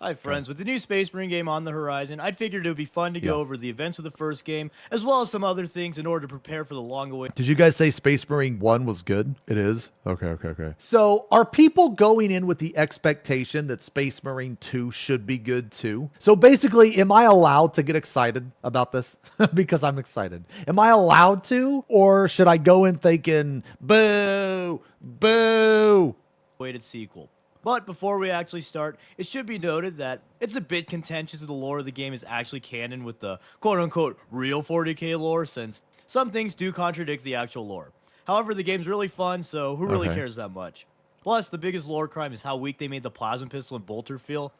Hi friends, with the new Space Marine game on the horizon, I'd figured it would be fun to go over the events of the first game, as well as some other things in order to prepare for the long awaited. Did you guys say Space Marine 1 was good? It is? Okay. So are people going in with the expectation that Space Marine 2 should be good too? So basically, am I allowed to get excited about this? Because I'm excited. Am I allowed to? Or should I go in thinking, boo, boo? Awaited sequel. But before we actually start, it should be noted that it's a bit contentious that the lore of the game is actually canon with the quote-unquote real 40k lore, since some things do contradict the actual lore. However, the game's really fun, so who really cares that much? Plus, the biggest lore crime is how weak they made the plasma pistol and bolter feel.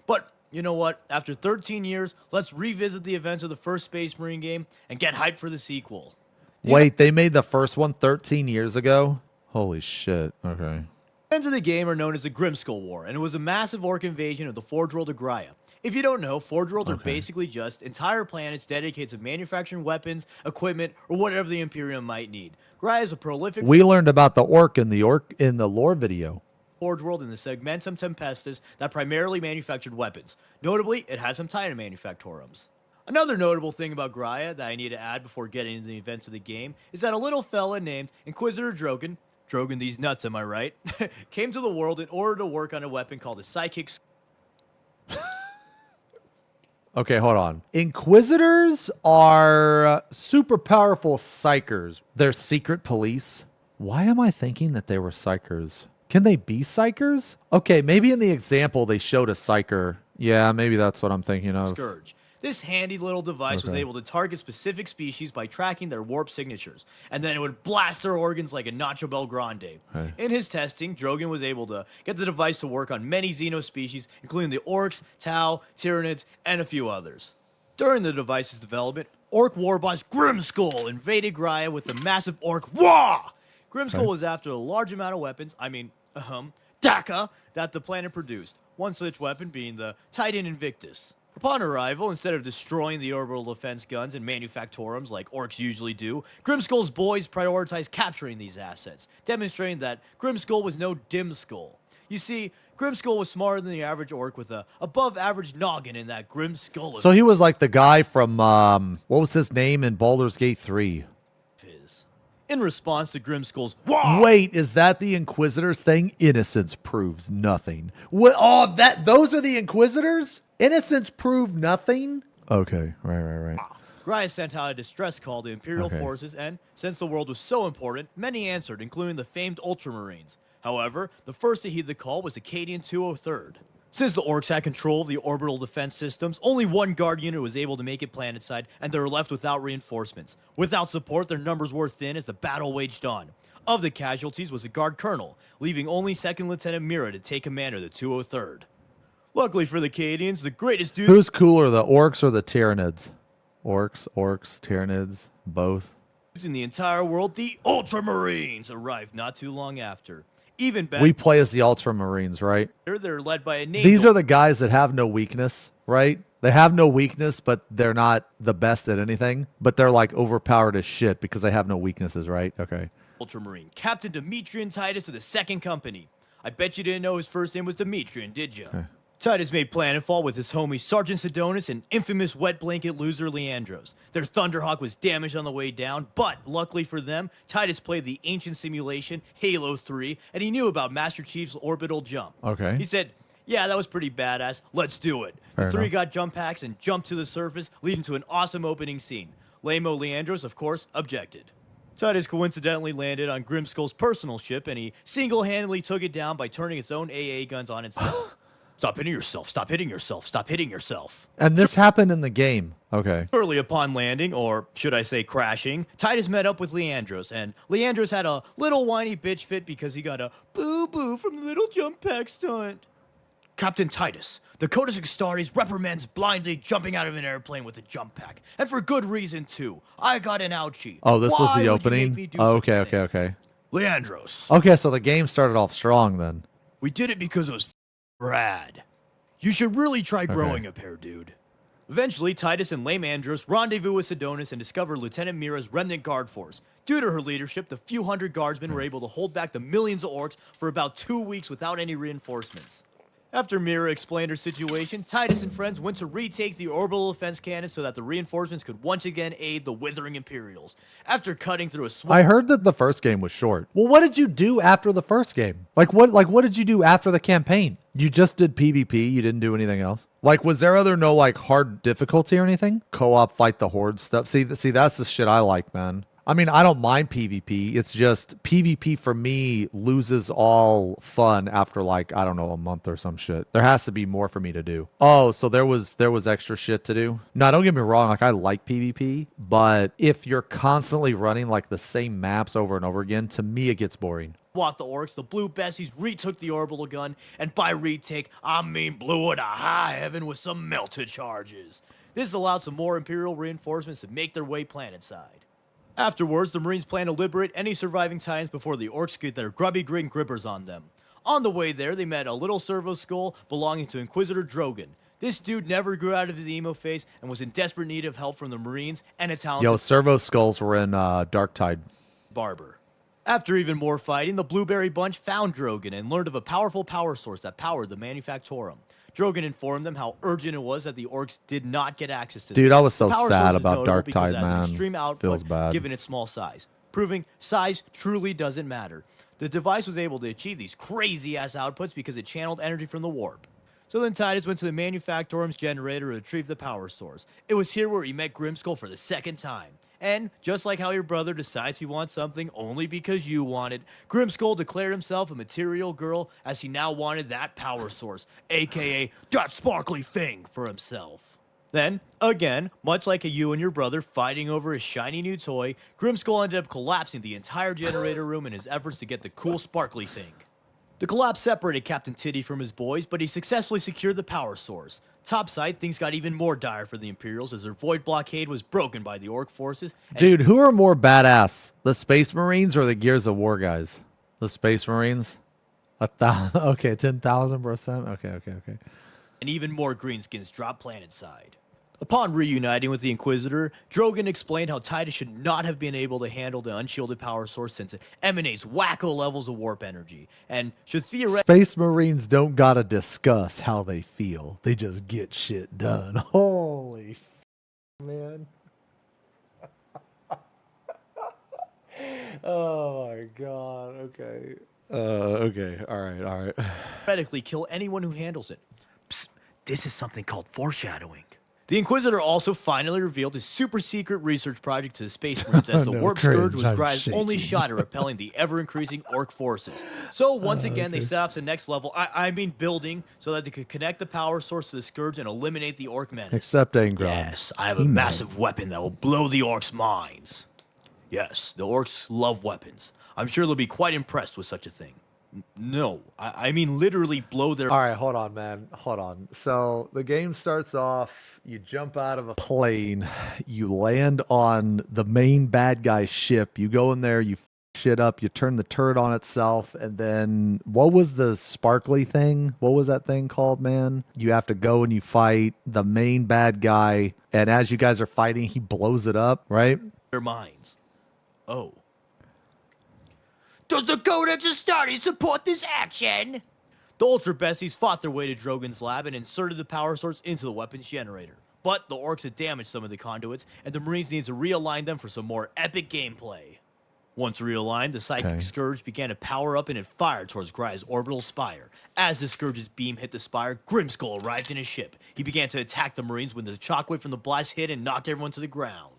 But you know what? After 13 years, let's revisit the events of the first Space Marine game and get hyped for the sequel. Wait, they made the first one 13 years ago? Holy shit. Okay. The events of the game are known as the Grimskull War, and it was a massive orc invasion of the Forge World of Graia. If you don't know, Forge Worlds are basically just entire planets dedicated to manufacturing weapons, equipment, or whatever the Imperium might need. Graia is a prolific... We learned about the orc in the lore video. Forge World in the Segmentum Tempestus that primarily manufactured weapons. Notably, it has some Titan manufactorums. Another notable thing about Graia that I need to add before getting into the events of the game is that a little fella named Inquisitor Drogon these nuts, am I right? came to the world in order to work on a weapon called the Psychic. Okay, hold on. Inquisitors are super powerful psychers. They're secret police. Why am I thinking that they were psychers? Can they be psychers? Okay, maybe in the example they showed a psycher. Yeah, maybe that's what I'm thinking of. Scourge. This handy little device was able to target specific species by tracking their warp signatures, and then it would blast their organs like a Nacho Bel Grande. In his testing, Drogon was able to get the device to work on many Xeno species, including the orcs, Tau, Tyranids, and a few others. During the device's development, orc war boss Grimskull invaded Graia with the massive orc Wah! Grimskull was after a large amount of weapons, Daka, that the planet produced, one such weapon being the Titan Invictus. Upon arrival, instead of destroying the orbital defense guns and manufactorums like orcs usually do, Grimskull's boys prioritized capturing these assets, demonstrating that Grimskull was no dim skull. You see, Grimskull was smarter than the average orc with a above-average noggin in that Grimskull. So he was like the guy from, what was his name in Baldur's Gate 3? In response to Grimskull's Wait, is that the Inquisitors thing? Innocence proves nothing. What? Oh, those are the Inquisitors? Innocence prove nothing? Okay, right. Graia sent out a distress call to Imperial forces, and since the world was so important, many answered, including the famed Ultramarines. However, the first to heed the call was the Cadian 203rd. Since the orcs had control of the orbital defense systems, only one guard unit was able to make it planetside, and they were left without reinforcements. Without support, their numbers were thin as the battle waged on. Of the casualties was the guard colonel, leaving only 2nd Lieutenant Mira to take command of the 203rd. Luckily for the Cadians, the greatest dude... Who's cooler, the orcs or the Tyranids? Orcs, Tyranids, both. ...in the entire world, the Ultramarines arrived not too long after. Even better, we play as the Ultramarines, right? They're led by a naval... These are the guys that have no weakness, right? They have no weakness, but they're not the best at anything. But they're like overpowered as shit because they have no weaknesses, right? Okay. Ultramarine, Captain Demetrian Titus of the 2nd Company. I bet you didn't know his first name was Demetrian, did you? Titus made planetfall with his homies Sergeant Sidonus and infamous wet blanket loser Leandros. Their Thunderhawk was damaged on the way down, but luckily for them, Titus played the ancient simulation, Halo 3, and he knew about Master Chief's orbital jump. Okay. He said, yeah, that was pretty badass, let's do it. The three got jump packs and jumped to the surface, leading to an awesome opening scene. Lamo Leandros, of course, objected. Titus coincidentally landed on Grimskull's personal ship, and he single-handedly took it down by turning its own AA guns on itself. Stop hitting yourself, stop hitting yourself, stop hitting yourself. And this happened in the game. Okay. Early upon landing, or should I say crashing, Titus met up with Leandros, and Leandros had a little whiny bitch fit because he got a boo-boo from the little jump pack stunt. Captain Titus, the Codex Extaris reprimands blindly jumping out of an airplane with a jump pack. And for good reason, too. I got an ouchie. Oh, this was the Why would you opening? make me do Oh, such a thing? okay. Leandros. Okay, so the game started off strong then. We did it because it was rad. You should really try growing a pair, dude. Eventually, Titus and Leandros rendezvous with Sidonus and discover Lieutenant Mira's remnant guard force. Due to her leadership, the few hundred guardsmen were able to hold back the millions of orcs for about 2 weeks without any reinforcements. After Mira explained her situation, Titus and friends went to retake the orbital defense cannon so that the reinforcements could once again aid the withering Imperials. After cutting through a small... I heard that the first game was short. Well, what did you do after the first game? What did you do after the campaign? You just did PvP, you didn't do anything else? Like, was there no like hard difficulty or anything? Co-op fight the horde stuff? See, that's the shit I like, man. I mean, I don't mind PvP. It's just PvP for me loses all fun after like, I don't know, a month or some shit. There has to be more for me to do. Oh, so there was extra shit to do? No, don't get me wrong. Like, I like PvP, but if you're constantly running like the same maps over and over again, to me, it gets boring. What the orcs, the blue Bessies retook the orbital gun, and by retake, I mean blew it to high heaven with some melted charges. This allowed some more Imperial reinforcements to make their way planetside. Afterwards, the Marines plan to liberate any surviving Titans before the orcs get their grubby green grippers on them. On the way there, they met a little servo skull belonging to Inquisitor Drogon. This dude never grew out of his emo phase and was in desperate need of help from the Marines and a talented servo skulls were in Dark Tide. barber. After even more fighting, the Blueberry Bunch found Drogon and learned of a powerful power source that powered the Manufactorum. Drogon informed them how urgent it was that the orcs did not get access to Dude, this. I was so The power sad source is about notable Dark because Tide, it has an man. extreme output Feels bad. given its small size, proving size truly doesn't matter. The device was able to achieve these crazy-ass outputs because it channeled energy from the warp. So then Titus went to the Manufactorum's generator to retrieve the power source. It was here where he met Grimskull for the second time. And just like how your brother decides he wants something only because you want it, Grimskull declared himself a material girl as he now wanted that power source, aka that sparkly thing, for himself. Then, again, much like you and your brother fighting over a shiny new toy, Grimskull ended up collapsing the entire generator room in his efforts to get the cool sparkly thing. The collapse separated Captain Titty from his boys, but he successfully secured the power source. Topside, things got even more dire for the Imperials as their void blockade was broken by the Orc forces. Dude, who are more badass? The Space Marines or the Gears of War guys? The Space Marines? Okay, 10,000%. Okay. And even more greenskins dropped planetside. Upon reuniting with the Inquisitor, Drogon explained how Titus should not have been able to handle the unshielded power source since it emanates wacko levels of warp energy, and should theoretically... Space Marines don't gotta discuss how they feel. They just get shit done. Holy man. Oh my god. Okay. Okay. All right. theoretically kill anyone who handles it. Psst, this is something called foreshadowing. The Inquisitor also finally revealed his super-secret research project to the Space Marines as the Warp Scourge was Graia's only shot at repelling the ever-increasing Orc forces. So once again, they set off to the next level, I mean building, so that they could connect the power source to the Scourge and eliminate the Orc menace. Except Angron. Yes, I have a massive weapon that will blow the Orcs' minds. Yes, the Orcs love weapons. I'm sure they'll be quite impressed with such a thing. No, I mean literally blow their... All right, hold on, man. Hold on. So the game starts off, you jump out of a plane, you land on the main bad guy's ship, you go in there, you shit up, you turn the turret on itself, and then what was the sparkly thing? What was that thing called, man? You have to go and you fight the main bad guy, and as you guys are fighting, he blows it up, right? Their minds. Oh. Does the Codex of Study support this action? The Ultra Bessies fought their way to Drogon's lab and inserted the power source into the weapons generator. But the Orcs had damaged some of the conduits, and the Marines needed to realign them for some more epic gameplay. Once realigned, the Psychic Scourge began to power up and it fired towards Graia's orbital spire. As the Scourge's beam hit the spire, Grimskull arrived in his ship. He began to attack the Marines when the shockwave from the blast hit and knocked everyone to the ground.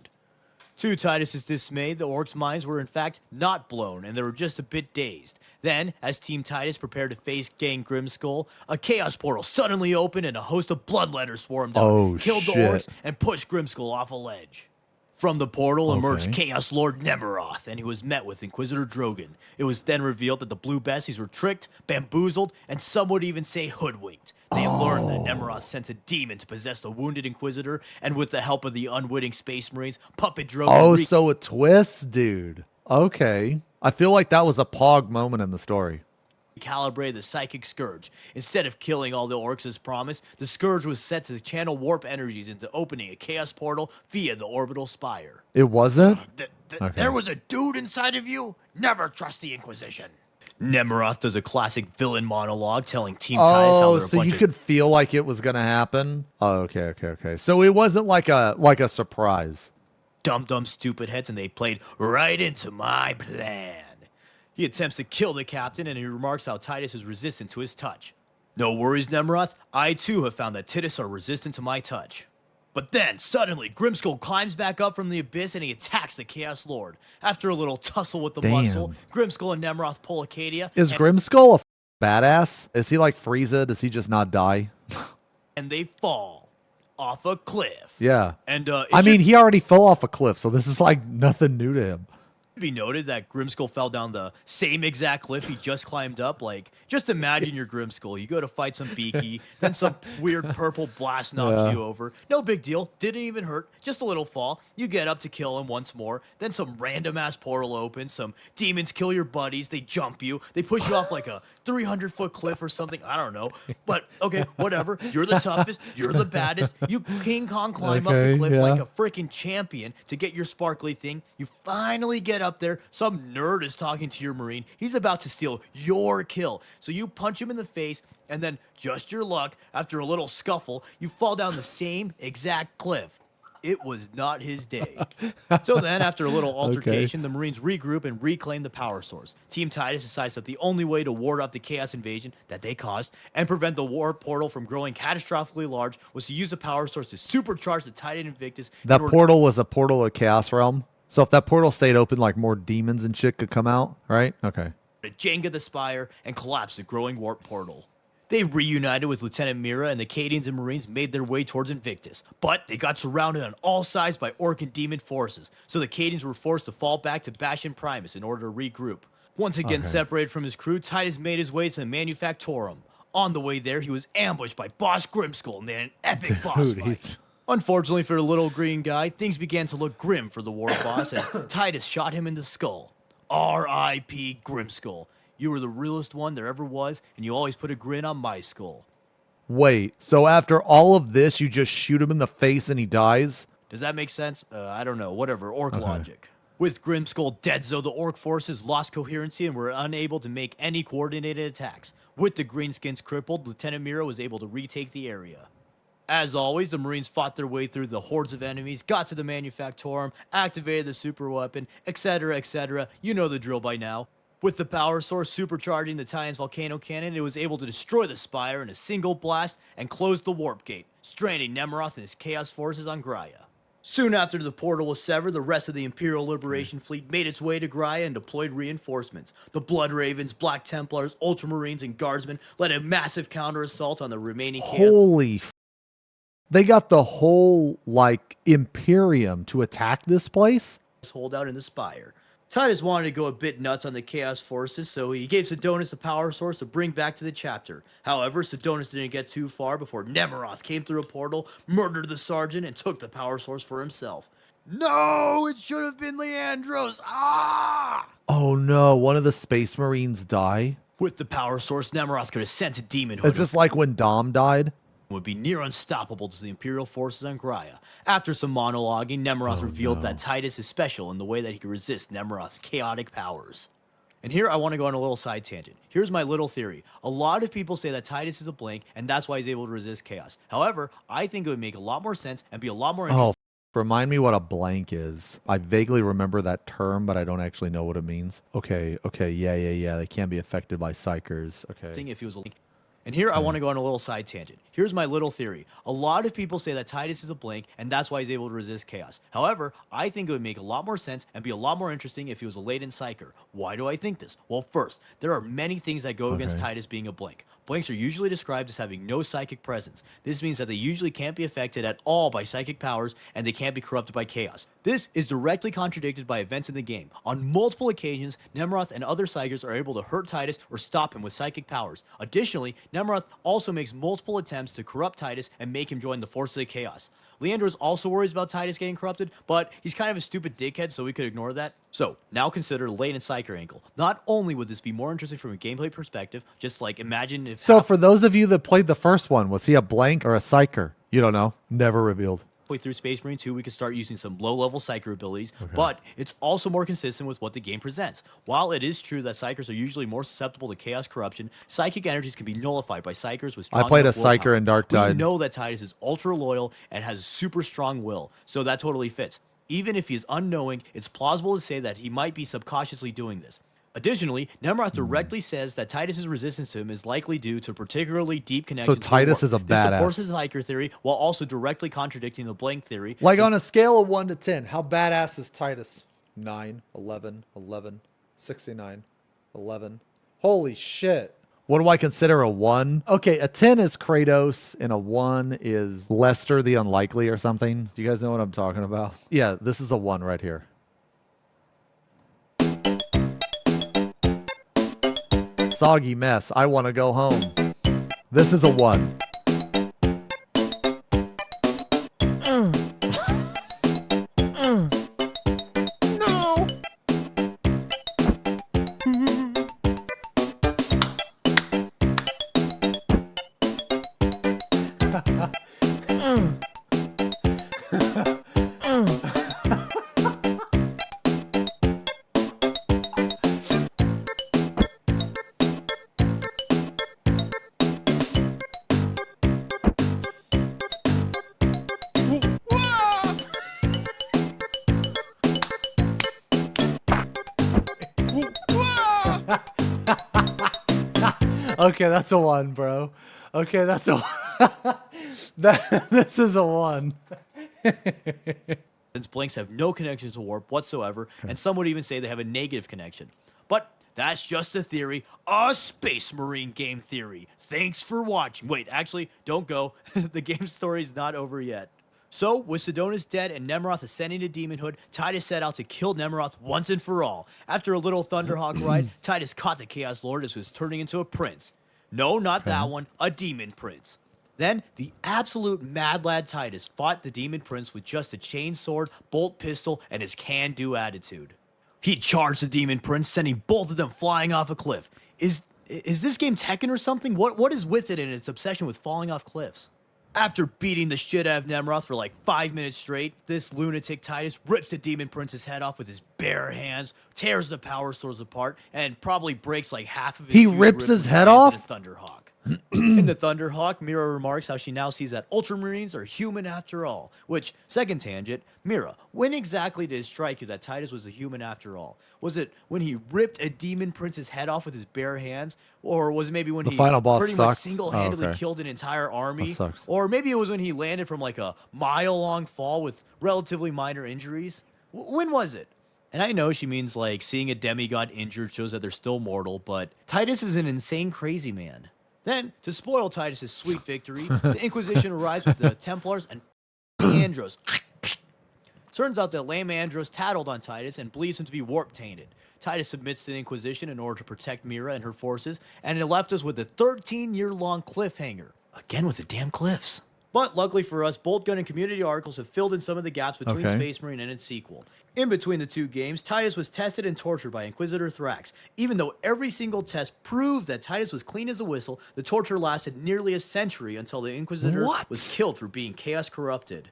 To Titus's dismay, the Orcs' minds were in fact not blown, and they were just a bit dazed. Then, as Team Titus prepared to face Gang Grimskull, a chaos portal suddenly opened and a host of bloodletters swarmed out, killed the Orcs, and pushed Grimskull off a ledge. From the portal emerged Chaos Lord Nemeroth, and he was met with Inquisitor Drogon. It was then revealed that the Blue Bessies were tricked, bamboozled, and some would even say hoodwinked. They learned that Nemeroth sent a demon to possess the wounded Inquisitor, and with the help of the unwitting Space Marines, Puppet Drogon... Oh, so a twist, dude. Okay. I feel like that was a Pog moment in the story. Recalibrated the Psychic Scourge. Instead of killing all the Orcs as promised, the Scourge was set to channel warp energies into opening a chaos portal via the orbital spire. It wasn't? There was a dude inside of you? Never trust the Inquisition. Nemeroth does a classic villain monologue telling Team Titus how Oh, they're a so bunch you of could feel like it was gonna happen. Oh, okay. So it wasn't like a surprise. dumb stupid heads, and they played right into my plan. He attempts to kill the captain, and he remarks how Titus is resistant to his touch. No worries, Nemeroth. I too have found that Titus are resistant to my touch. But then, suddenly, Grimskull climbs back up from the abyss and he attacks the Chaos Lord. After a little tussle with the muscle, Grimskull and Nemeroth pull Acadia. Is Grimskull a badass? Is he like Frieza? Does he just not die? And they fall off a cliff. Yeah. And I mean, he already fell off a cliff, so this is like nothing new to him. Be noted that Grimskull fell down the same exact cliff he just climbed up. Like, just imagine your Grimskull. You go to fight some Beaky, then some weird purple blast knocks you over. No big deal. Didn't even hurt. Just a little fall. You get up to kill him once more. Then some random ass portal opens. Some demons kill your buddies. They jump you. They push you off like a 300-foot cliff or something. I don't know. But, okay, whatever. You're the toughest. You're the baddest. You King Kong climb up the cliff like a freaking champion to get your sparkly thing. You finally get up there. Some nerd is talking to your Marine. He's about to steal your kill. So you punch him in the face, and then, just your luck, after a little scuffle, you fall down the same exact cliff. It was not his day. So then, after a little altercation, the Marines regroup and reclaim the power source. Team Titus decides that the only way to ward off the chaos invasion that they caused and prevent the warp portal from growing catastrophically large was to use the power source to supercharge the Titan Invictus. That portal was a portal of Chaos Realm. So if that portal stayed open, like more demons and shit could come out, right? Okay. To Jenga the Spire and collapse the growing warp portal. They reunited with Lieutenant Mira, and the Cadians and Marines made their way towards Invictus. But they got surrounded on all sides by Orc and Demon forces, so the Cadians were forced to fall back to Bastion Primus in order to regroup. Once again separated from his crew, Titus made his way to the Manufactorum. On the way there, he was ambushed by Boss Grimskull, and they had an epic boss fight. Unfortunately for the little green guy, things began to look grim for the war boss as Titus shot him in the skull. R.I.P. Grimskull. You were the realest one there ever was, and you always put a grin on my skull. Wait, so after all of this, you just shoot him in the face and he dies? Does that make sense? I don't know. Whatever. Orc logic. With Grimskull dead, the Orc forces lost coherency and were unable to make any coordinated attacks. With the Greenskins crippled, Lieutenant Mira was able to retake the area. As always, the Marines fought their way through the hordes of enemies, got to the Manufactorum, activated the super weapon, etc., etc. You know the drill by now. With the power source supercharging the Titan's volcano cannon, it was able to destroy the Spire in a single blast and close the warp gate, stranding Nemeroth and his Chaos forces on Graia. Soon after the portal was severed, the rest of the Imperial Liberation Fleet made its way to Graia and deployed reinforcements. The Blood Ravens, Black Templars, Ultramarines, and Guardsmen led a massive counter-assault on the remaining Chaos. Holy They got the whole, like, Imperium to attack this place? Holdout in the Spire. Titus wanted to go a bit nuts on the Chaos forces, so he gave Sidonis the power source to bring back to the chapter. However, Sidonis didn't get too far before Nemeroth came through a portal, murdered the sergeant, and took the power source for himself. No, it should have been Leandros. Ah! Oh no, one of the Space Marines die? With the power source, Nemeroth could have sent a demonhood. Is this like when Dom died? Would be near unstoppable to the Imperial forces on Graia. After some monologuing, Nemeroth revealed that Titus is special in the way that he can resist Nemeroth's chaotic powers. And here I want to go on a little side tangent. Here's my little theory. A lot of people say that Titus is a blank, and that's why he's able to resist chaos. However, I think it would make a lot more sense and be a lot more interesting. Remind me what a blank is. I vaguely remember that term, but I don't actually know what it means. Okay, yeah. They can't be affected by psychers. Okay. If he was a blank. And here I want to go on a little side tangent. Here's my little theory. A lot of people say that Titus is a blank, and that's why he's able to resist chaos. However, I think it would make a lot more sense and be a lot more interesting if he was a latent psyker. Why do I think this? Well, first, there are many things that go against Titus being a blank. Blanks are usually described as having no psychic presence. This means that they usually can't be affected at all by psychic powers, and they can't be corrupted by chaos. This is directly contradicted by events in the game. On multiple occasions, Nemeroth and other psykers are able to hurt Titus or stop him with psychic powers. Additionally, Nemeroth also makes multiple attempts to corrupt Titus and make him join the forces of chaos. Leandros also worries about Titus getting corrupted, but he's kind of a stupid dickhead, so we could ignore that. So, now consider the latent psyker angle. Not only would this be more interesting from a gameplay perspective, just like imagine if... So for those of you that played the first one, was he a blank or a psyker? You don't know. Never revealed. halfway through Space Marine 2, we could start using some low-level Psyker abilities, but it's also more consistent with what the game presents. While it is true that Psykers are usually more susceptible to chaos corruption, psychic energies can be nullified by Psykers with strong I played a enough willpower. Psyker in Dark Tide. We know that Titus is ultra loyal and has super strong will, so that totally fits. Even if he is unknowing, it's plausible to say that he might be subconsciously doing this. Additionally, Nemeroth directly says that Titus's resistance to him is likely due to particularly deep connection. So Titus is a This supports badass. his Hiker theory while also directly contradicting the blank theory. Like on a scale of 1 to 10, how badass is Titus? 9, 11, 11, 69, 11. Holy shit. What do I consider a 1? Okay, a 10 is Kratos and a 1 is Lester the Unlikely or something. Do you guys know what I'm talking about? Yeah, this is a 1 right here. Soggy mess. I want to go home. This is a 1. No. Okay, that's a 1, bro. Okay, that's a this is a 1. Since blanks have no connection to warp whatsoever, and some would even say they have a negative connection. But that's just a theory, a Space Marine game theory. Thanks for watching. Wait, actually, don't go. The game story's not over yet. So, with Sidonis dead and Nemeroth ascending to demonhood, Titus set out to kill Nemeroth once and for all. After a little Thunderhawk ride, Titus caught the Chaos Lord as he was turning into a prince. No, not that one, a demon prince. Then, the absolute mad lad Titus fought the demon prince with just a chain sword, bolt pistol, and his can-do attitude. He charged the demon prince, sending both of them flying off a cliff. Is this game Tekken or something? What is with it and its obsession with falling off cliffs? After beating the shit out of Nemeroth for like 5 minutes straight, this lunatic Titus rips the demon prince's head off with his bare hands, tears the power swords apart, and probably breaks like half of his He huge rips ribs his with head hands in off? a Thunderhawk. In the Thunderhawk, Mira remarks how she now sees that Ultramarines are human after all. Which, second tangent, Mira, when exactly did it strike you that Titus was a human after all? Was it when he ripped a demon prince's head off with his bare hands? Or was it maybe when The he final boss pretty much sucked? single-handedly Oh, okay. killed an entire army? That sucks. Or maybe it was when he landed from like a mile-long fall with relatively minor injuries? When was it? And I know she means like seeing a demigod injured shows that they're still mortal, but Titus is an insane crazy man. Then, to spoil Titus's sweet victory, the Inquisition arrives with the Templars and Andros. Turns out that lame Andros tattled on Titus and believes him to be warp-tainted. Titus submits to the Inquisition in order to protect Mira and her forces, and it left us with a 13-year-long cliffhanger. Again with the damn cliffs. But luckily for us, Bolt Gun and community articles have filled in some of the gaps between Okay. Space Marine and its sequel. In between the two games, Titus was tested and tortured by Inquisitor Thrax. Even though every single test proved that Titus was clean as a whistle, the torture lasted nearly a century until the Inquisitor What? was killed for being chaos corrupted.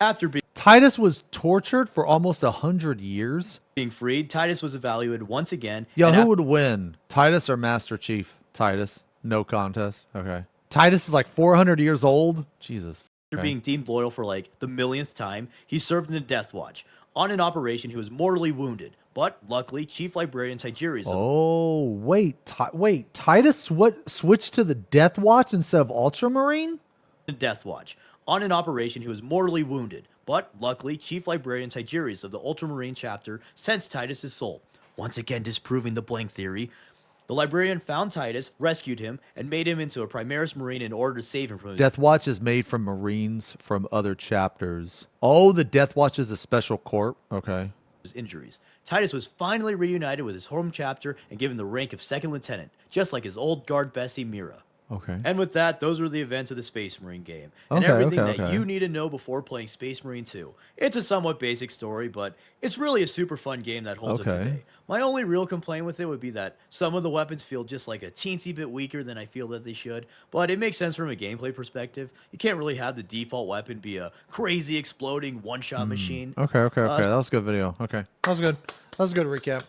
After Titus was tortured for almost 100 years. being freed, Titus was evaluated once again. Yo, and who after would win? Titus or Master Chief? Titus. No contest. Okay. Titus is like 400 years old. Jesus. After Okay. being deemed loyal for like the millionth time, he served in the Death Watch. On an operation, he was mortally wounded, but luckily, Chief Librarian Tigerius of Oh, wait. Titus switched to the Death Watch instead of Ultramarine? the Death Watch. On an operation, he was mortally wounded, but luckily, Chief Librarian Tigerius of the Ultramarine chapter sensed Titus's soul, once again disproving the blank theory. The librarian found Titus, rescued him, and made him into a Primaris Marine in order to save him from his Death Watch is made from Marines from other chapters. Oh, the Death Watch is a special corp. Okay. injuries. Titus was finally reunited with his home chapter and given the rank of second lieutenant, just like his old guard bestie Mira. Okay. And with that, those were the events of the Space Marine game, and Okay, everything okay, that okay. you need to know before playing Space Marine 2. It's a somewhat basic story, but it's really a super fun game that holds up Okay. today. My only real complaint with it would be that some of the weapons feel just like a teensy bit weaker than I feel that they should, but it makes sense from a gameplay perspective. You can't really have the default weapon be a crazy exploding one-shot machine. Okay. That was a good video. Okay. That was good. That was a good recap.